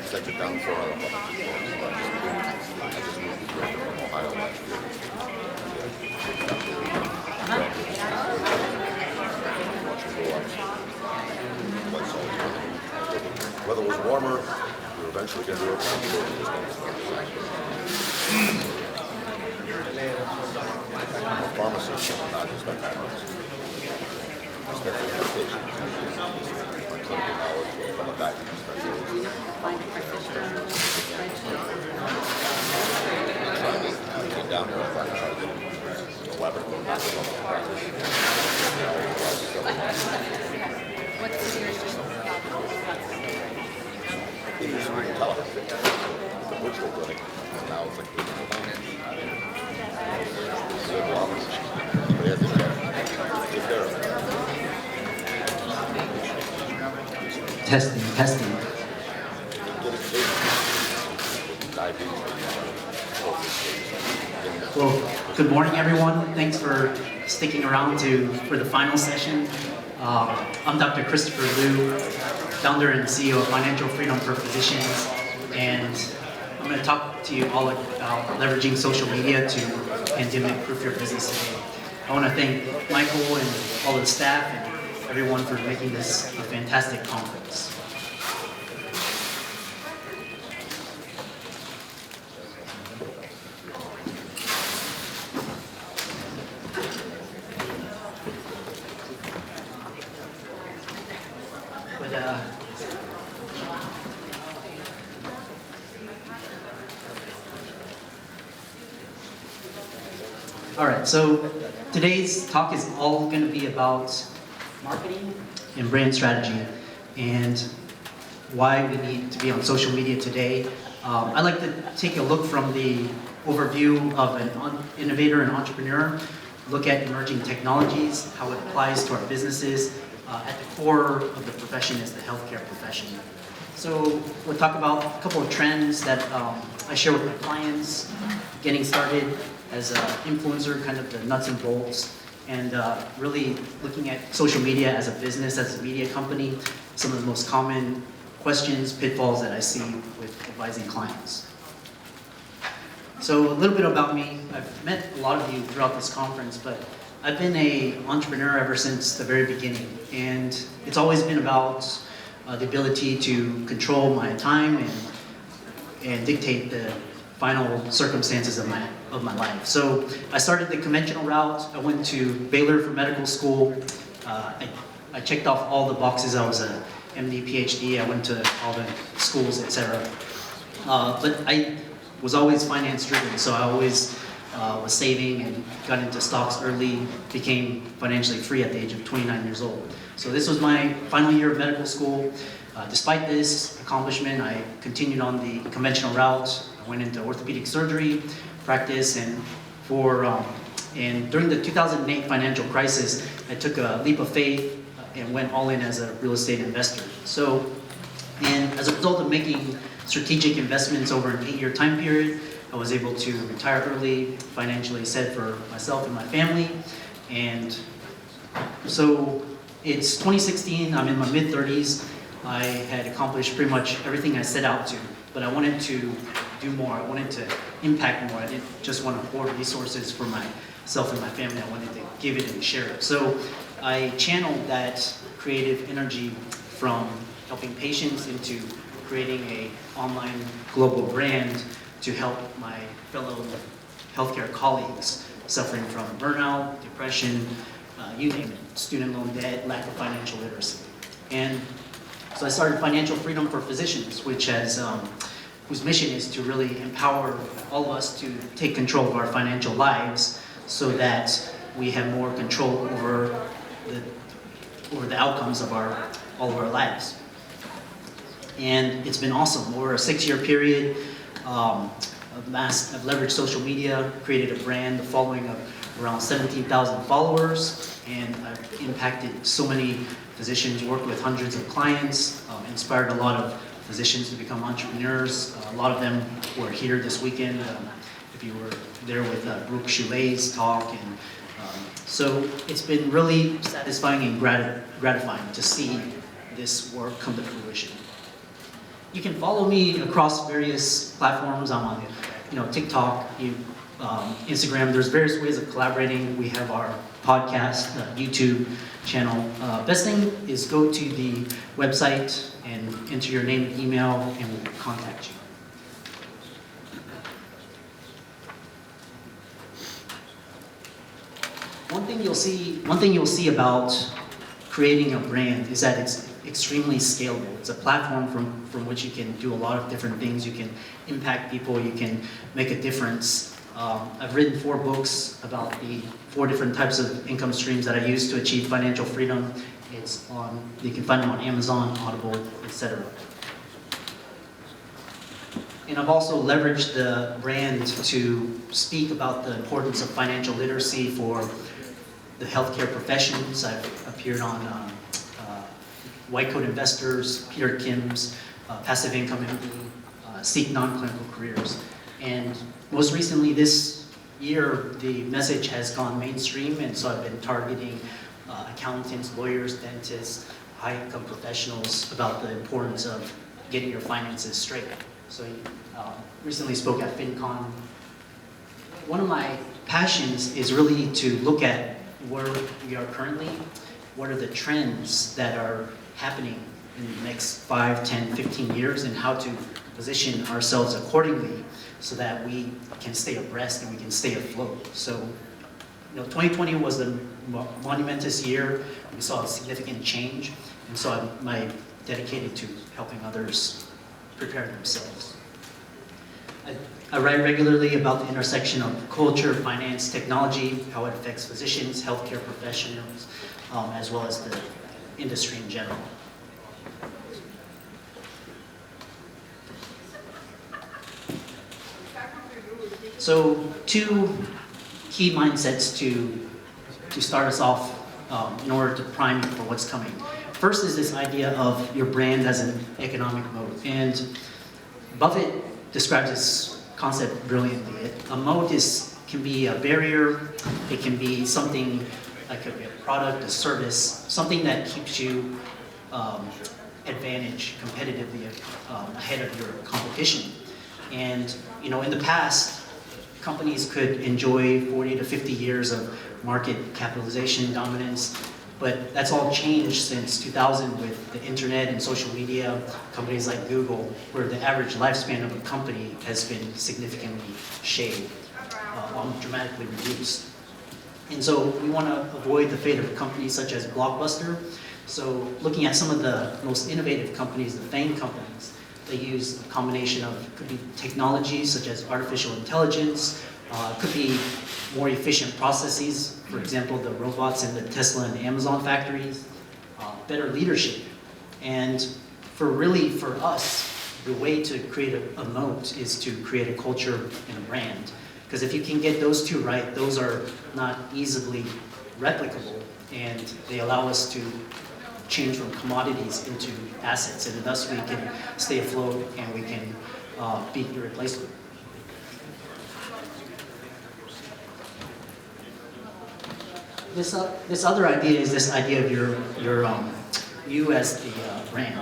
sent it down for another couple of years. I just moved to Georgia from Ohio last year. Weather was warmer. We were eventually going to do it. I'm a pharmacist, not just a pharmacist. I specialize in medication. My clinical knowledge from a diabetes specialist. I came down here, I thought I tried to get a laboratory practice. What's the It used to be in telehealth, the virtual clinic, and now it's like physical clinic. But yeah, take care of it. Testing. Well, good morning, everyone. Thanks for sticking around for the final session. I'm Dr. Christopher Liu, founder and CEO of Financial Freedom for Physicians, and I'm going to talk to you all about leveraging social media to pandemic-proof your business today. I want to thank Michael and all the staff and everyone for making this a fantastic conference. All right, so today's talk is all going to be about marketing and brand strategy and why we need to be on social media today. I'd like to take a look from the overview of an innovator and entrepreneur, look at emerging technologies, how it applies to our businesses. At the core of the profession is the healthcare profession. So we'll talk about a couple of trends that I share with my clients, getting started as an influencer, kind of the nuts and bolts, and really looking at social media as a business, as a media company, some of the most common questions, pitfalls that I see with advising clients. So a little bit about me. I've met a lot of you throughout this conference, but I've been an entrepreneur ever since the very beginning, and it's always been about the ability to control my time and dictate the final circumstances of my life. So I started the conventional route. I went to Baylor for medical school. I checked off all the boxes. I was a MD-PhD. I went to all the schools, etc. But I was always finance driven, so I always was saving and got into stocks early, became financially free at the age of 29 years old. So this was my final year of medical school. Despite this accomplishment, I continued on the conventional route. I went into orthopedic surgery practice, and during the 2008 financial crisis, I took a leap of faith and went all in as a real estate investor. So, and as a result of making strategic investments over an 8-year time period, I was able to retire early, financially set for myself and my family. And so it's 2016, I'm in my mid-30s. I had accomplished pretty much everything I set out to, but I wanted to do more. I wanted to impact more. I didn't just want to hoard resources for myself and my family. I wanted to give it and share it. So I channeled that creative energy from helping patients into creating an online global brand to help my fellow healthcare colleagues suffering from burnout, depression, you name it, student loan debt, lack of financial literacy. And so I started Financial Freedom for Physicians, whose mission is to really empower all of us to take control of our financial lives so that we have more control over the outcomes of all of our lives. And it's been awesome. Over a 6-year period, I've leveraged social media, created a brand, a following of around 17,000 followers, and I've impacted so many physicians, worked with hundreds of clients, inspired a lot of physicians to become entrepreneurs. A lot of them were here this weekend. If you were there with Brooke Choulet's talk, and so it's been really satisfying and gratifying to see this work come to fruition. You can follow me across various platforms. I'm on, TikTok, Instagram. There's various ways of collaborating. We have our podcast, YouTube channel. Best thing is go to the website and enter your name and email, and we'll contact you. One thing you'll see about creating a brand is that it's extremely scalable. It's a platform from which you can do a lot of different things. You can impact people, you can make a difference. I've written 4 books about the 4 different types of income streams that I use to achieve financial freedom. You can find them on Amazon, Audible, etc. And I've also leveraged the brand to speak about the importance of financial literacy for the healthcare professions. I've appeared on White Coat Investors, Peter Kim's Passive Income MD, Seek Non-Clinical Careers. And most recently this year, the message has gone mainstream, and so I've been targeting accountants, lawyers, dentists, high-income professionals about the importance of getting your finances straight. So recently spoke at FinCon. One of my passions is really to look at where we are currently, what are the trends that are happening in the next 5, 10, 15 years, and how to position ourselves accordingly so that we can stay abreast and we can stay afloat. So, 2020 was a monumentous year. We saw a significant change, and so I'm dedicated to helping others prepare themselves. I write regularly about the intersection of culture, finance, technology, how it affects physicians, healthcare professionals, as well as the industry in general. So 2 key mindsets to start us off in order to prime you for what's coming. First is this idea of your brand as an economic moat. And Buffett describes this concept brilliantly. A moat can be a barrier, it can be something like a product, a service, something that keeps you advantage competitively ahead of your competition. And in the past, companies could enjoy 40 to 50 years of market capitalization dominance, but that's all changed since 2000 with the internet and social media, companies like Google, where the average lifespan of a company has been significantly shaved, dramatically reduced. And so we want to avoid the fate of companies such as Blockbuster. So looking at some of the most innovative companies, the FANG companies, they use a combination of, could be technologies such as artificial intelligence, could be more efficient processes, for example, the robots in the Tesla and Amazon factories, better leadership. And for us, the way to create a moat is to create a culture and a brand. Because if you can get those 2 right, those are not easily replicable, and they allow us to change from commodities into assets, and thus we can stay afloat and we can be irreplaceable. This other idea is this idea of you as the brand.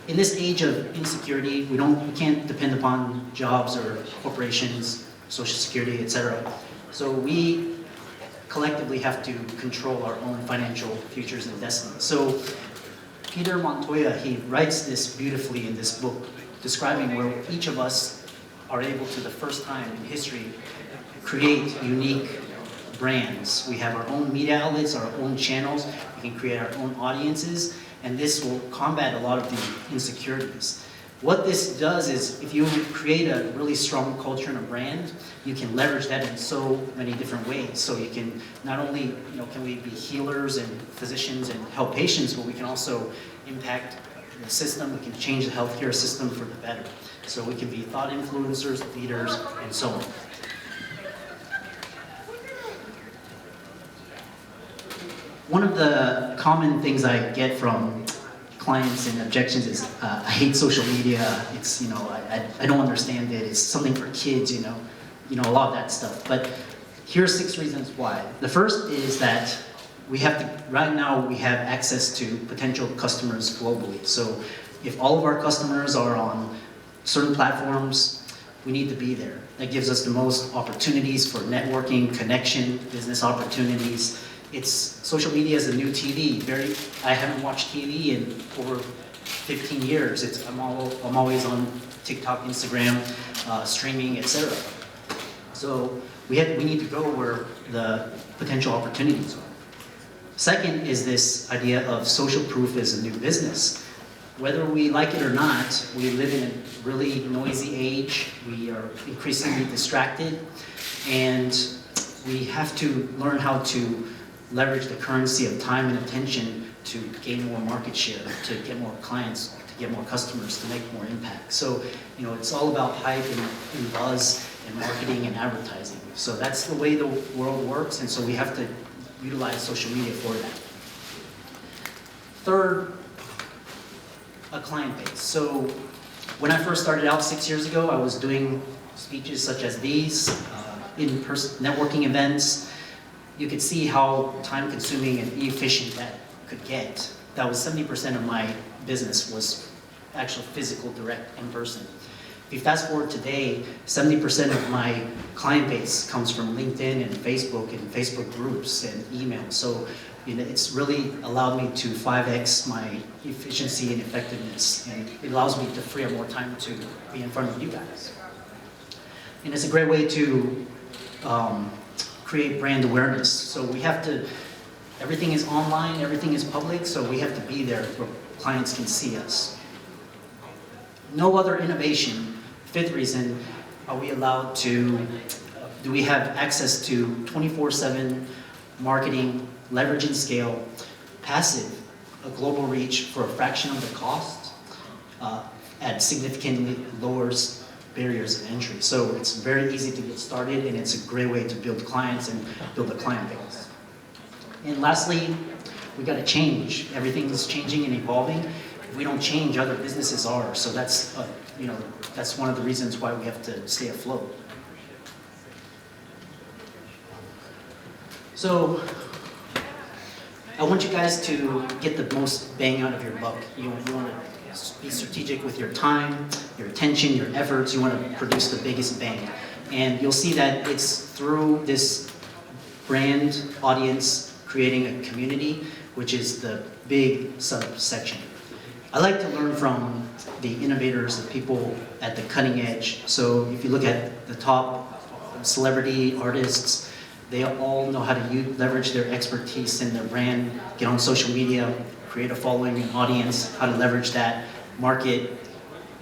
In this age of insecurity, we can't depend upon jobs or corporations, Social Security, etc. So we collectively have to control our own financial futures and destiny. So Peter Montoya, he writes this beautifully in this book, describing where each of us are able to, the first time in history, create unique brands. We have our own media outlets, our own channels, we can create our own audiences, and this will combat a lot of the insecurities. What this does is, if you create a really strong culture and a brand, you can leverage that in so many different ways. So you can not only, can we be healers and physicians and help patients, but we can also impact the system. We can change the healthcare system for the better. So we can be thought influencers, leaders, and so on. One of the common things I get from clients and objections is, I hate social media. It's, I don't understand it. It's something for kids, a lot of that stuff. But here's 6 reasons why. The first is that right now we have access to potential customers globally. So If all of our customers are on certain platforms, we need to be there. That gives us the most opportunities for networking, connection, business opportunities. Social media is the new TV. I haven't watched TV in over 15 years. I'm always on TikTok, Instagram, streaming, etc. So we need to go where the potential opportunities are. Second is this idea of social proof as a new business. Whether we like it or not, we live in a really noisy age. We are increasingly distracted, and we have to learn how to leverage the currency of time and attention to gain more market share, to get more clients, to get more customers, to make more impact. So, it's all about hype and buzz and marketing and advertising. So that's the way the world works, and so we have to utilize social media for that. Third, a client base. So when I first started out 6 years ago, I was doing speeches such as these, in-person networking events. You could see how time-consuming and efficient that could get. That was 70% of my business was actual physical, direct, in-person. If you fast forward today, 70% of my client base comes from LinkedIn and Facebook groups and email. So it's really allowed me to 5x my efficiency and effectiveness, and it allows me to free up more time to be in front of you guys. And it's a great way to create brand awareness. So everything is online, everything is public, so we have to be there where clients can see us. No other innovation. Fifth reason, do we have access to 24/7 marketing, leverage and scale, passive, a global reach for a fraction of the cost, at significantly lowers barriers of entry. So it's very easy to get started, and it's a great way to build clients and build a client base. And lastly, we got to change. Everything is changing and evolving. If we don't change, other businesses are. So that's one of the reasons why we have to stay afloat. So I want you guys to get the most bang out of your buck. You want to be strategic with your time, your attention, your efforts. You want to produce the biggest bang. And you'll see that it's through this brand audience creating a community, which is the big subsection. I like to learn from the innovators, the people at the cutting edge. So if you look at the top celebrity artists, they all know how to leverage their expertise in their brand, get on social media, create a following, an audience, how to leverage that, market,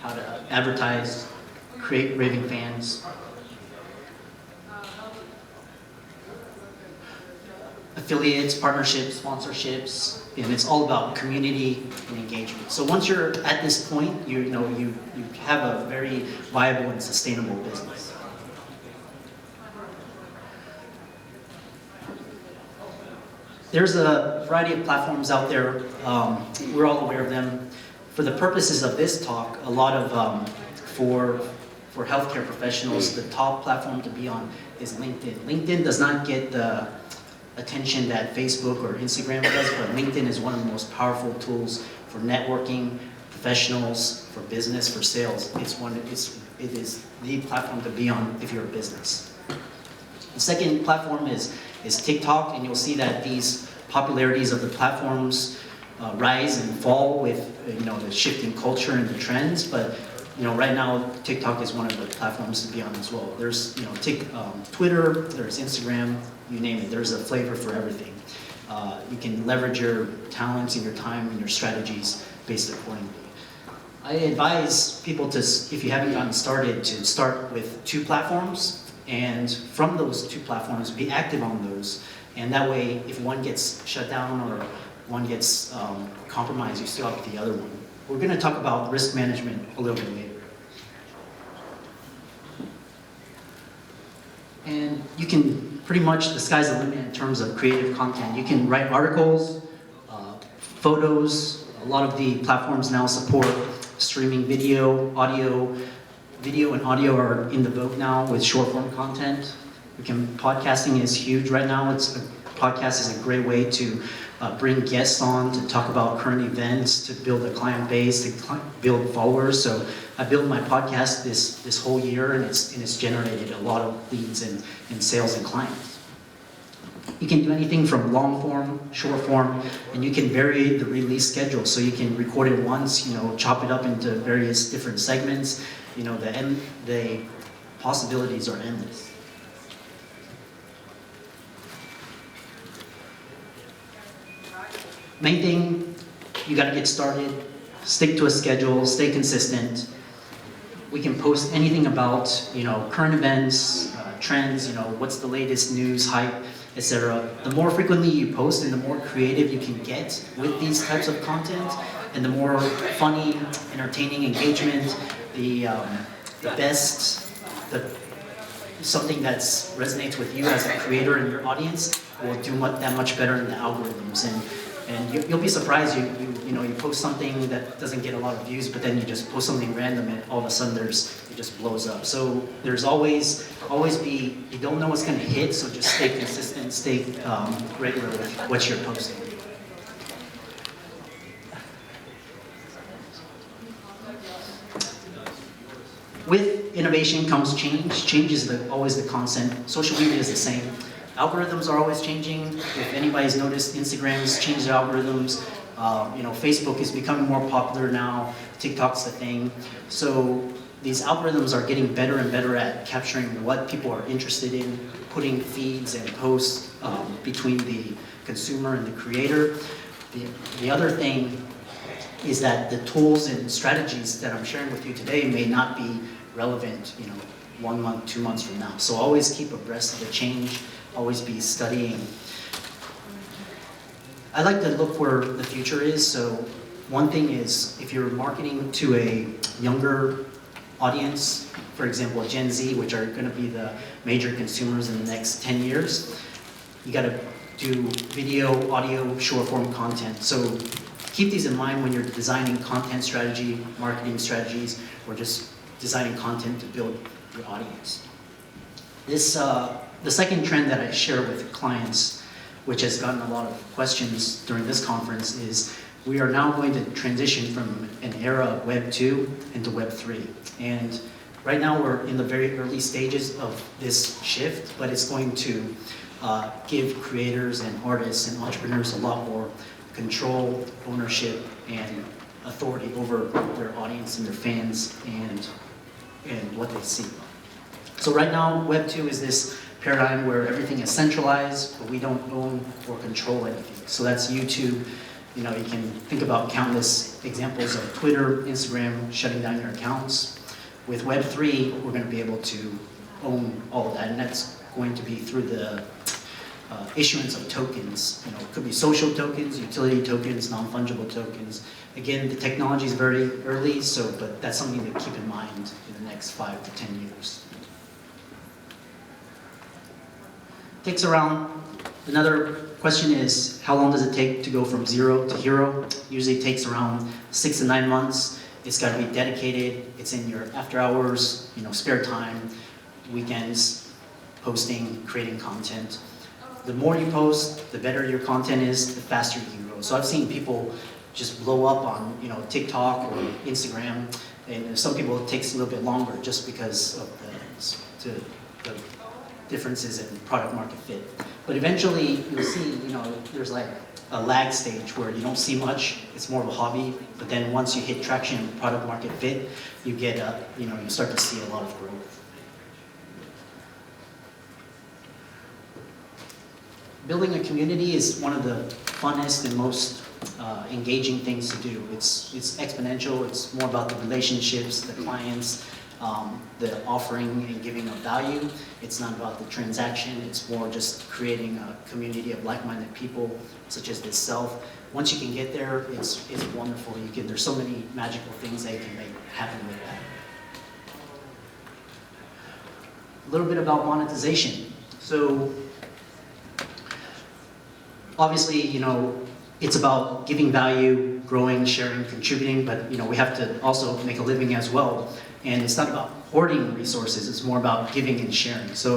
how to advertise, create raving fans. Affiliates, partnerships, sponsorships, and it's all about community and engagement. So once you're at this point, you have a very viable and sustainable business. There's a variety of platforms out there. We're all aware of them. For the purposes of this talk, a lot of, for healthcare professionals, the top platform to be on is LinkedIn. LinkedIn does not get the attention that Facebook or Instagram does, but LinkedIn is one of the most powerful tools for networking, professionals, for business, for sales. It is the platform to be on if you're a business. The second platform is TikTok, and you'll see that these popularities of the platforms rise and fall with the shifting culture and the trends. But right now TikTok is one of the platforms to be on as well. There's Twitter, there's Instagram, you name it. There's a flavor for everything. You can leverage your talents and your time and your strategies based accordingly. I advise people to, if you haven't gotten started, to start with 2 platforms, and from those 2 platforms, be active on those. And that way, if one gets shut down or one gets compromised, you still have the other one. We're going to talk about risk management a little bit later. And you can pretty much, the sky's the limit in terms of creative content. You can write articles, photos. A lot of the platforms now support streaming video, audio. Video and audio are in the vogue now with short form content. Podcasting is huge right now. podcast is a great way to bring guests on to talk about current events, to build a client base, to build followers. So I built my podcast this whole year, and it's generated a lot of leads and sales and clients. You can do anything from long form, short form, and you can vary the release schedule. So you can record it once, chop it up into various different segments. The possibilities are endless. Main thing, you got to get started, stick to a schedule, stay consistent. We can post anything about, current events, trends, what's the latest news, hype, etc. The more frequently you post and the more creative you can get with these types of content, and the more funny, entertaining engagement, the best, something that resonates with you as a creator and your audience will do that much better in the algorithms. And you'll be surprised, you post something that doesn't get a lot of views, but then you just post something random and all of a sudden it just blows up. So there's always you don't know what's going to hit, so just stay consistent, stay regular with what you're posting. With innovation comes change. Change is always the constant. Social media is the same. Algorithms are always changing. If anybody's noticed, Instagram's changed their algorithms. Facebook is becoming more popular now. TikTok's the thing. So these algorithms are getting better and better at capturing what people are interested in, putting feeds and posts between the consumer and the creator. The other thing is that the tools and strategies that I'm sharing with you today may not be relevant, 1 month, 2 months from now. So always keep abreast of the change, always be studying. I like to look where the future is. So one thing is, if you're marketing to a younger audience, for example, Gen Z, which are going to be the major consumers in the next 10 years, you got to do video, audio, short form content. So keep these in mind when you're designing content strategy, marketing strategies, or just designing content to build your audience. The second trend that I share with clients, which has gotten a lot of questions during this conference, is we are now going to transition from an era of Web 2 into Web 3. And right now we're in the very early stages of this shift, but it's going to give creators and artists and entrepreneurs a lot more control, ownership, and authority over their audience and their fans and what they see. So right now, Web 2 is this paradigm where everything is centralized, but we don't own or control anything. So that's YouTube. You can think about countless examples of Twitter, Instagram shutting down your accounts. With Web 3, we're going to be able to own all of that, and that's going to be through the issuance of tokens. It could be social tokens, utility tokens, non-fungible tokens. Again, the technology is very early, but that's something to keep in mind in the next 5 to 10 years. Takes around, another question is, how long does it take to go from 0 to hero? Usually it takes around 6 to 9 months. It's got to be dedicated. It's in your after hours, spare time, weekends, posting, creating content. The more you post, the better your content is, the faster you can grow. So I've seen people just blow up on TikTok or Instagram, and some people it takes a little bit longer just because of the differences in product market fit. But eventually you'll see, there's like a lag stage where you don't see much, it's more of a hobby, but then once you hit traction in product market fit, you get you start to see a lot of growth. Building a community is one of the funnest and most engaging things to do. It's exponential. It's more about the relationships, the clients, the offering and giving of value. It's not about the transaction. It's more just creating a community of like-minded people, such as this self. Once you can get there, it's wonderful. There's so many magical things that you can make happen with that. A little bit about monetization. So obviously, it's about giving value, growing, sharing, contributing, but we have to also make a living as well. And it's not about hoarding resources, it's more about giving and sharing. So